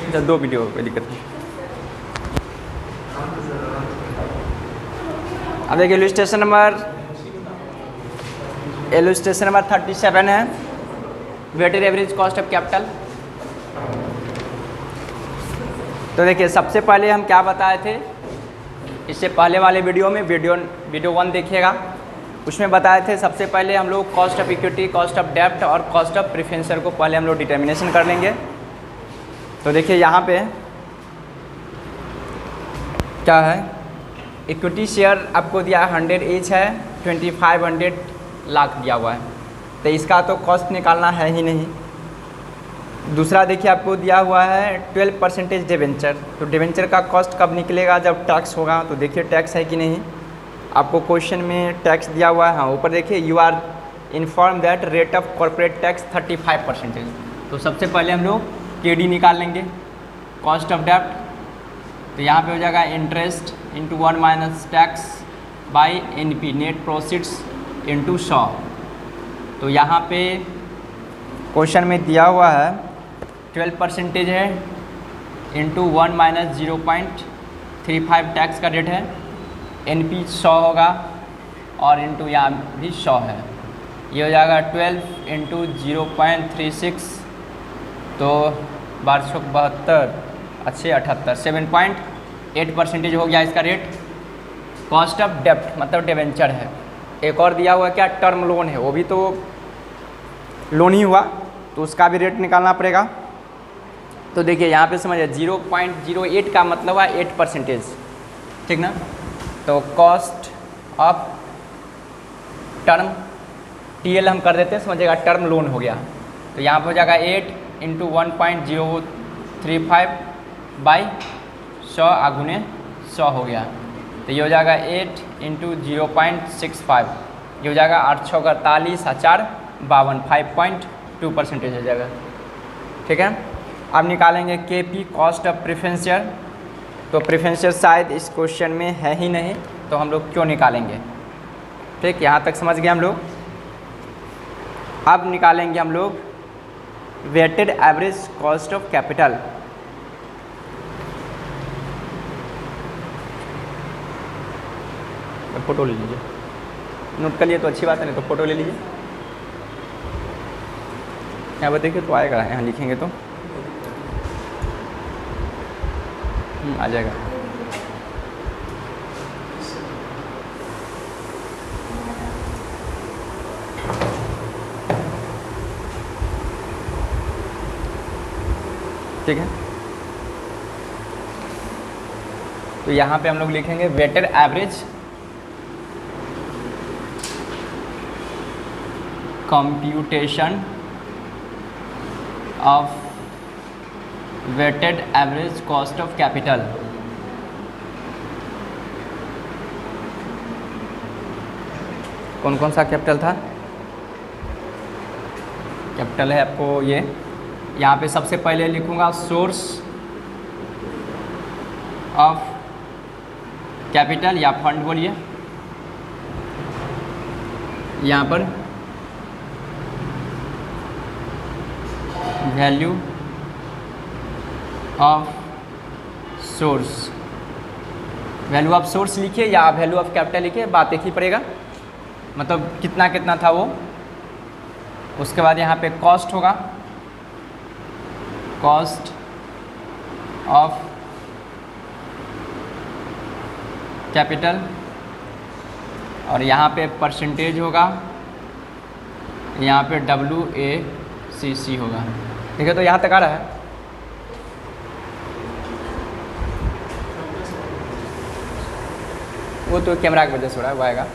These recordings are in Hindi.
अच्छा 2 वीडियो, कोई दिक्कत नहीं। अब देखिए इलस्ट्रेशन नंबर 37 है, weighted average cost of capital. तो देखिए सबसे पहले हम क्या बताए थे, इससे पहले वाले वीडियो में वीडियो 1 देखिएगा, उसमें बताए थे सबसे पहले हम लोग cost of equity, cost of डेब्ट और कॉस्ट ऑफ प्रेफरेंसर को पहले हम लोग डिटर्मिनेशन कर लेंगे। तो देखिए यहाँ पे क्या है, इक्विटी शेयर आपको दिया 100 ईच है, 2500 लाख दिया हुआ है, तो इसका तो कॉस्ट निकालना है ही नहीं। दूसरा देखिए आपको दिया हुआ है 12% डिवेंचर, तो डिवेंचर का कॉस्ट कब निकलेगा, जब टैक्स होगा। तो देखिए टैक्स है कि नहीं, आपको क्वेश्चन में टैक्स दिया हुआ है। हाँ, ऊपर देखिए you are inform that rate of corporate tax 35%। तो सबसे पहले हम लोग केडी निकाल लेंगे, कॉस्ट ऑफ डेब्ट। तो यहाँ पे हो जाएगा interest into 1 minus tax by NP, net proceeds into 100। तो यहाँ पे क्वेश्चन में दिया हुआ है 12% है, इंटू 1 माइनस 0.35 टैक्स का रेट है, एनपी 100 होगा और इंटू यहाँ भी 100 है। ये हो जाएगा 12 इंटू 0.36, तो 1272 अच्छे 78, 7.8% हो गया इसका रेट। कॉस्ट ऑफ डेब्ट मतलब डिवेंचर है। एक और दिया हुआ क्या, टर्म लोन है, वो भी तो लोन ही हुआ, तो उसका भी रेट निकालना पड़ेगा। तो देखिए यहाँ पे समझिए 0.08 का मतलब है 8%, ठीक ना। तो कॉस्ट ऑफ टर्म टीएल हम कर देते हैं, समझिएगा टर्म लोन हो गया। तो यहाँ पर हो जाएगा 8 इंटू 1.035 बाई 100 आगुने 100 हो गया। तो ये हो जाएगा 8 इंटू 0.65, ये हो जाएगा 848 4 52, 5.2% हो जाएगा, ठीक है। अब निकालेंगे के पी, कॉस्ट ऑफ प्रेफरेंशियल। तो प्रेफरेंशियल शायद इस क्वेश्चन में है ही नहीं, तो हम लोग क्यों निकालेंगे, ठीक। यहाँ तक समझ गए हम लोग। अब निकालेंगे हम लोग weighted average cost of capital. Photo ले लीजिए, नोट कर लिए तो अच्छी बात है, नहीं तो फोटो ले लीजिए। यहाँ पर देखिए तो आएगा, यहाँ लिखेंगे तो आ जाएगा। ठीक है, तो यहाँ पे हम लोग लिखेंगे weighted average computation of weighted average cost of capital. कौन कौन सा कैपिटल था, कैपिटल है आपको ये, यहाँ पे सबसे पहले लिखूँगा सोर्स ऑफ कैपिटल या फंड बोलिए, यहाँ पर value of source, value of source लिखिए या वैल्यू ऑफ कैपिटल लिखिए, बात एक ही पड़ेगा, मतलब कितना कितना था वो। उसके बाद यहाँ पे कॉस्ट होगा, कॉस्ट ऑफ कैपिटल, और यहाँ पे परसेंटेज होगा, यहाँ पे WACC होगा, ठीक है। तो यहाँ तक आ रहा है। वो तो कैमरा की वजह से हो रहा है, वो आएगा।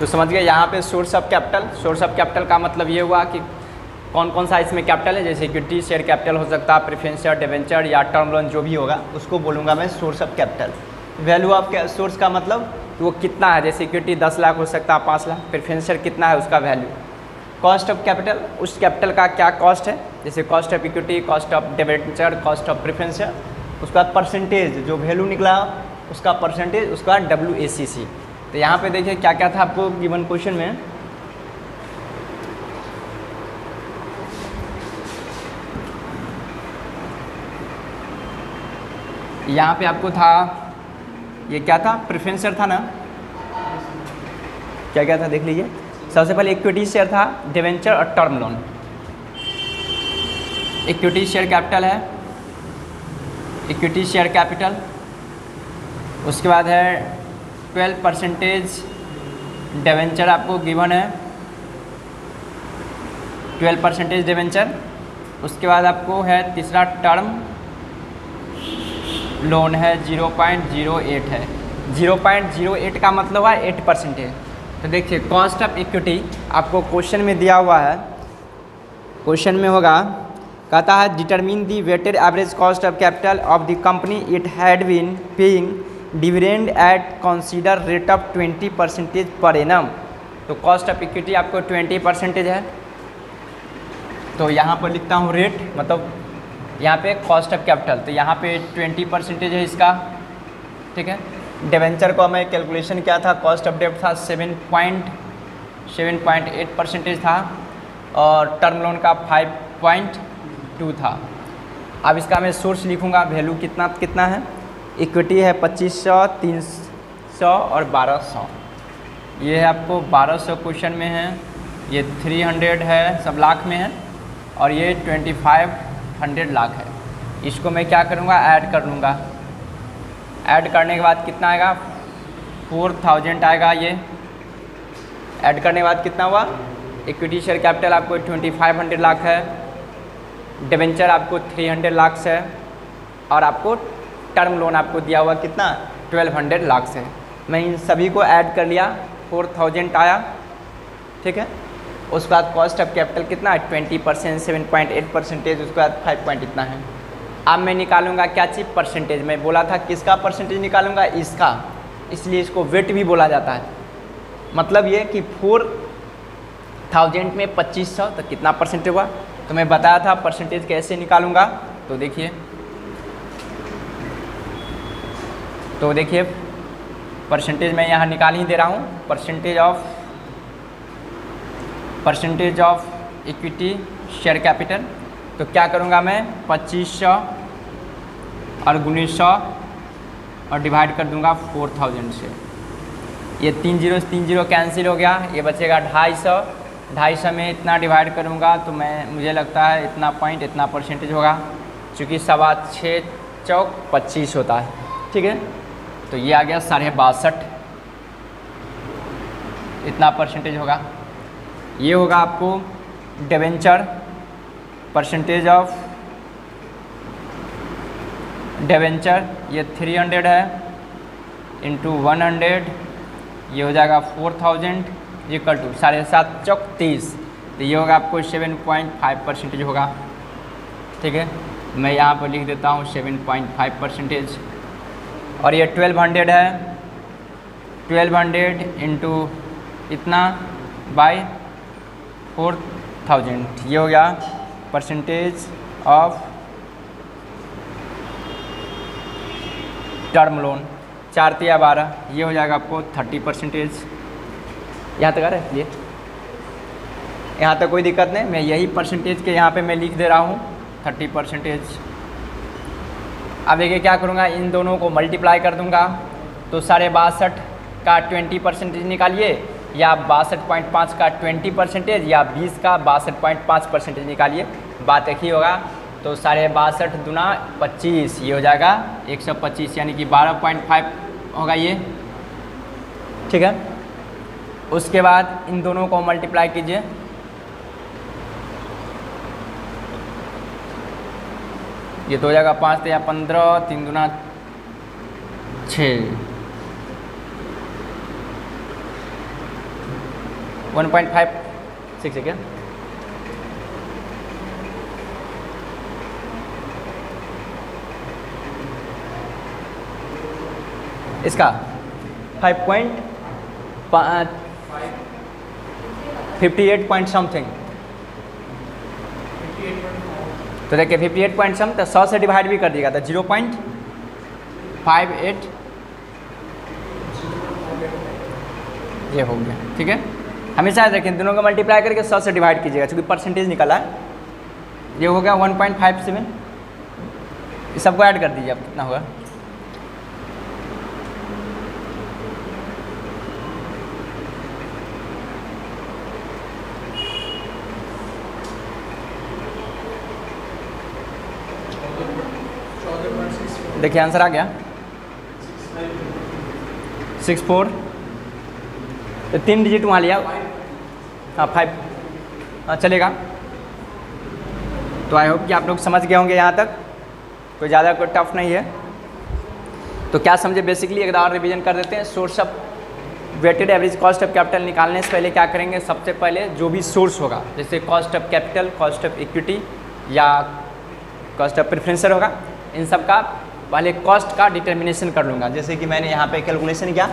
तो समझ गए यहाँ पे source of capital. Source of capital का मतलब ये हुआ कि कौन कौन सा इसमें कैपिटल है, जैसे इक्विटी शेयर कैपिटल हो सकता है, प्रेफरेंस शेयर, डिवेंचर या टर्म लोन, जो भी होगा उसको बोलूँगा मैं source of capital. Value of source का मतलब कि वो कितना है, जैसे इक्विटी 10 लाख हो सकता है 5 लाख, प्रेफरेंस शेयर कितना है उसका वैल्यू। कॉस्ट ऑफ कैपिटल, उस कैपिटल का क्या कॉस्ट है, जैसे cost of equity, cost of debenture, cost of preference share, उसका परसेंटेज जो वैल्यू निकला उसका परसेंटेज, उसका WACC। तो यहाँ पे देखिए क्या क्या था आपको गिवन क्वेश्चन में। यहाँ पे आपको था, ये क्या था, प्रेफरेंस था ना, क्या क्या था देख लीजिए। सबसे पहले इक्विटी शेयर था, डिवेंचर और term loan. Equity share capital है, इक्विटी शेयर कैपिटल। उसके बाद है 12% डिवेंचर आपको गिवन है, 12% डिवेंचर। उसके बाद आपको है तीसरा टर्म लोन है, 0.08 है। 0.08 का मतलब हुआ 8% है। तो देखिए कॉस्ट ऑफ इक्विटी आपको क्वेश्चन में दिया हुआ है, क्वेश्चन में होगा, कहता है determine the weighted average cost of capital of the company it had been paying dividend at consider rate of 20% per annum. तो कॉस्ट ऑफ इक्विटी आपको 20% है। तो यहाँ पर लिखता हूँ रेट, मतलब यहाँ पे कॉस्ट ऑफ कैपिटल, तो यहाँ पे 20% है इसका, ठीक है। डिवेंचर को हमें कैलकुलेशन क्या था, कॉस्ट ऑफ डेब्ट था 7.8% था, और टर्म लोन का 5.2 था। अब इसका मैं सोर्स लिखूँगा, वैल्यू कितना कितना है, इक्विटी है 2500, 300 और 1200। ये है आपको 1200 क्वेश्चन में है, ये 300 है, सब लाख में है, और ये 2500 लाख है। इसको मैं क्या करूँगा, ऐड कर लूँगा। ऐड करने के बाद कितना आएगा, 4000 आएगा। ये ऐड करने के बाद कितना हुआ, इक्विटी शेयर कैपिटल आपको 2500 लाख है, डिवेंचर आपको 300 लाख है, और आपको टर्म लोन आपको दिया हुआ कितना, 1200 लाख है। मैं इन सभी को ऐड कर लिया, 4000 आया, ठीक है। उसके बाद कॉस्ट ऑफ कैपिटल कितना है, 20%, 7.8%, उसके बाद 5 पॉइंट इतना है। अब मैं निकालूंगा क्या चीज़, परसेंटेज। मैं बोला था किसका परसेंटेज निकालूंगा, इसका, इसलिए इसको वेट भी बोला जाता है। मतलब ये कि 4000 में 2500 तो कितना परसेंटेज हुआ, तो मैं बताया था परसेंटेज कैसे निकालूंगा। तो देखिए परसेंटेज मैं यहाँ निकाल ही दे रहा हूँ, percentage of equity share capital. तो क्या करूँगा मैं, 2500 और 1900 और डिवाइड कर दूँगा 4000 से। ये 3 0 कैंसिल हो गया, ये बचेगा 250 में इतना डिवाइड करूँगा तो मुझे लगता है इतना पॉइंट, इतना परसेंटेज होगा, चूँकि 6.25 चौक 25 होता है, ठीक है। तो ये आ गया 62.5, इतना परसेंटेज होगा। ये होगा आपको डिवेंचर, परसेंटेज ऑफ डिवेंचर, ये 300 है इंटू 100, ये हो जाएगा 4000 इक्वल टू 7.5 चौक 30। तो ये होगा आपको 7.5% होगा, ठीक है। मैं यहाँ पर लिख देता हूँ 7.5%। और ये 1200 है, 1200 इंटू इतना बाय 4000, ये हो गया परसेंटेज ऑफ टर्म लोन। 4 तिया 12, ये हो जाएगा आपको 30%। यहाँ तक आ रहा है, यहाँ तक कोई दिक्कत नहीं, मैं यही परसेंटेज के यहाँ पे मैं लिख दे रहा हूँ 30%। अब देखिए क्या करूँगा, इन दोनों को मल्टीप्लाई कर दूँगा, तो 62.5 का 20% निकालिए, या 62.5 का 20%, या 20 का 62.5% निकालिए, बात एक ही होगा। तो 62.5 दूना 25, ये हो जाएगा 125, यानी कि 12.5 होगा ये, ठीक है। उसके बाद इन दोनों को मल्टीप्लाई कीजिए, ये तो हो जाएगा 5 या 15, 3 दूना 6, 1.56 है क्या, इसका 58 पॉइंट समथिंग। तो देखिए 58 पॉइंट सम, तो 100 से डिवाइड भी कर दिएगा तो 0.5 58 ये हो गया, ठीक है। हमेशा याद रखें दोनों को मल्टीप्लाई करके 100 से डिवाइड कीजिएगा, चूँकि परसेंटेज निकला है। ये हो गया 1.57, इस सबको ऐड कर दीजिए, अब कितना होगा। देखिए आंसर आ गया 64, तो 3 डिजिट वहाँ लिया, हाँ 5, हाँ चलेगा। तो आई होप कि आप लोग समझ गए होंगे यहाँ तक, कोई ज़्यादा कोई टफ नहीं है। तो क्या समझे बेसिकली, एक बार रिवीजन कर देते हैं। Source of weighted average cost of capital निकालने से पहले क्या करेंगे, सबसे पहले जो भी सोर्स होगा, जैसे cost of capital, cost of equity या कॉस्ट ऑफ प्रेफरेंसर होगा, इन सब का पहले कॉस्ट का डिटर्मिनेशन कर लूँगा। जैसे कि मैंने यहाँ पे कैलकुलेशन किया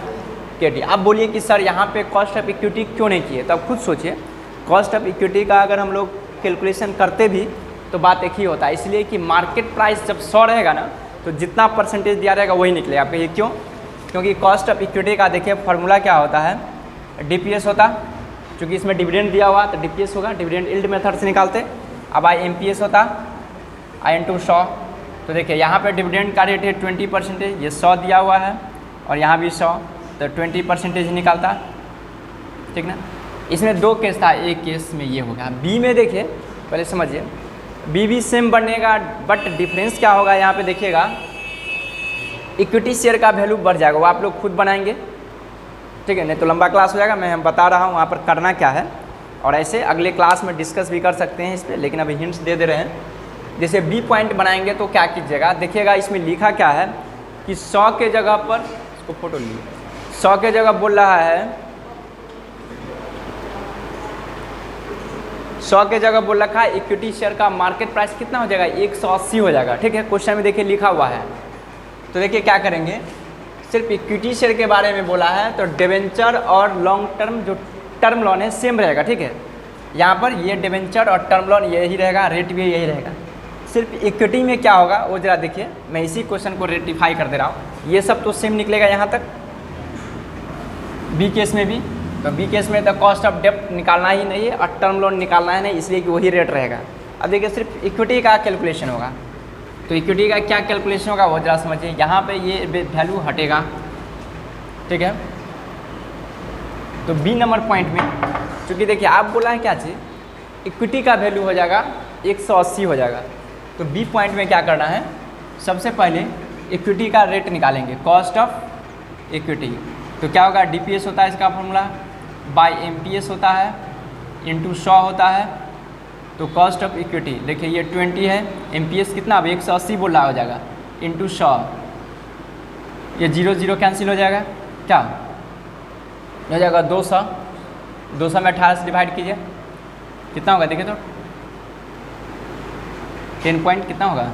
KT। अब बोलिए कि सर यहाँ पे कॉस्ट ऑफ इक्विटी क्यों नहीं किए, तो अब खुद सोचिए। कॉस्ट ऑफ इक्विटी का अगर हम लोग कैलकुलेशन करते भी तो बात एक ही होता है, इसलिए कि मार्केट प्राइस जब 100 रहेगा ना, तो जितना परसेंटेज दिया रहेगा वही निकलेगा। आप कहिए क्यों? क्योंकि कॉस्ट ऑफ इक्विटी का देखिए फार्मूला क्या होता है, DPS होता, क्योंकि इसमें डिविडेंड दिया हुआ तो DPS होगा, डिविडेंड यील्ड मेथड से निकालते। अब IMPS होता, I × 100। तो देखिए यहाँ पे डिविडेंड का रेट है 20%, ये 100 दिया हुआ है और यहाँ भी 100, तो 20% निकालता, ठीक ना। इसमें 2 केस था, एक केस में ये होगा। बी में देखिए, पहले समझिए, बी भी सेम बनेगा, बट डिफरेंस क्या होगा यहाँ पे देखिएगा, इक्विटी शेयर का वैल्यू बढ़ जाएगा, वो आप लोग खुद बनाएंगे, ठीक है। नहीं तो लंबा क्लास हो जाएगा, मैं हम बता रहा हूँ वहाँ पर करना क्या है, और ऐसे अगले क्लास में डिस्कस भी कर सकते हैं इस पर, लेकिन अभी हिंट्स दे रहे हैं। जैसे बी पॉइंट बनाएंगे तो क्या कीजिएगा, देखिएगा इसमें लिखा क्या है कि 100 के जगह पर, इसको फोटो लिए, 100 के जगह बोल रहा है, 100 के जगह बोल रखा है इक्विटी शेयर का मार्केट प्राइस कितना हो जाएगा, 180 हो जाएगा, ठीक है। क्वेश्चन में देखिए लिखा हुआ है। तो देखिए क्या करेंगे, सिर्फ इक्विटी शेयर के बारे में बोला है, तो डिवेंचर और लॉन्ग टर्म जो टर्म लोन है सेम रहेगा, ठीक है। यहाँ पर ये डिवेंचर और टर्म लोन यही रहेगा, रेट भी यही रहेगा। सिर्फ इक्विटी में क्या होगा वो जरा देखिए, मैं इसी क्वेश्चन को रेक्टिफाई कर दे रहा हूँ। ये सब तो सेम निकलेगा यहाँ तक, बी केस में भी। तो बी केस में तो कॉस्ट ऑफ डेप्ट निकालना ही नहीं है और टर्म लोन निकालना है नहीं, इसलिए कि वही रेट रहेगा। अब देखिए सिर्फ इक्विटी का कैलकुलेशन होगा, तो इक्विटी का क्या कैलकुलेशन होगा वो जरा समझिए। यहाँ पे ये वैल्यू हटेगा, ठीक है। तो बी नंबर पॉइंट में, क्योंकि देखिए आप बोला है क्या चीज़, इक्विटी का वैल्यू हो जाएगा 180 हो जाएगा। तो बी पॉइंट में क्या करना है, सबसे पहले इक्विटी का रेट निकालेंगे, कॉस्ट ऑफ इक्विटी। तो क्या होगा, DPS होता है इसका फॉर्मूला, बाय MPS होता है, इंटू 100 होता है। तो कॉस्ट ऑफ इक्विटी देखिए ये 20 है, MPS कितना, अब 180 बोल रहा हो जाएगा, इंटू 100, ये 0 0 कैंसिल हो जाएगा, क्या हो जाएगा 200, 200 में 18 से डिवाइड कीजिए, कितना होगा देखिए तो 10 पॉइंट कितना होगा,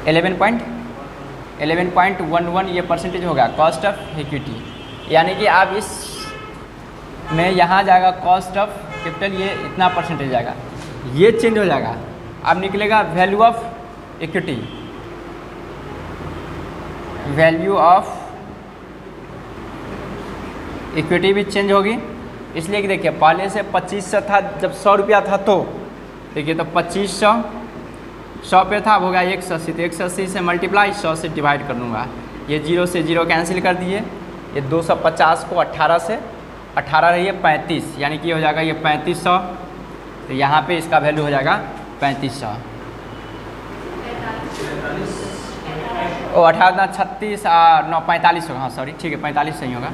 11.11 ये परसेंटेज होगा कॉस्ट ऑफ इक्विटी। यानी कि आप इस में यहाँ जाएगा कॉस्ट ऑफ कैपिटल, ये इतना परसेंटेज जाएगा, ये चेंज हो जाएगा। अब निकलेगा value of equity, value of equity भी चेंज होगी, इसलिए कि देखिए पहले से 2500 था, जब 100 रुपया था तो देखिए तो 2500 100 पे था, अब हो गया 180, तो 180 से मल्टीप्लाई 100 से डिवाइड कर दूँगा, ये 0 से 0 कैंसिल कर दिए, ये 250 को 18 से 18 रही है 35, यानी कि हो जाएगा ये 3500, तो यहाँ पे इसका वैल्यू हो जाएगा 3500। ओ 18 36 9 45 होगा, हाँ सॉरी ठीक है 45 सही होगा,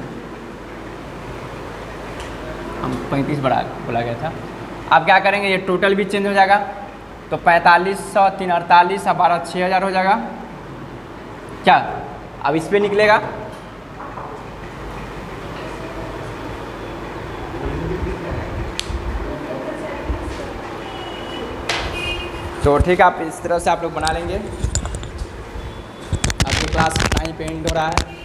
हम 35 बोला गया था। अब क्या करेंगे, ये टोटल भी चेंज हो जाएगा, तो 4500 3 48 और 12 6000 हो जाएगा, क्या अब इस पे निकलेगा। तो ठीक है, आप इस तरह से आप लोग बना लेंगे। आपकी क्लास 9 पे एंड हो रहा है।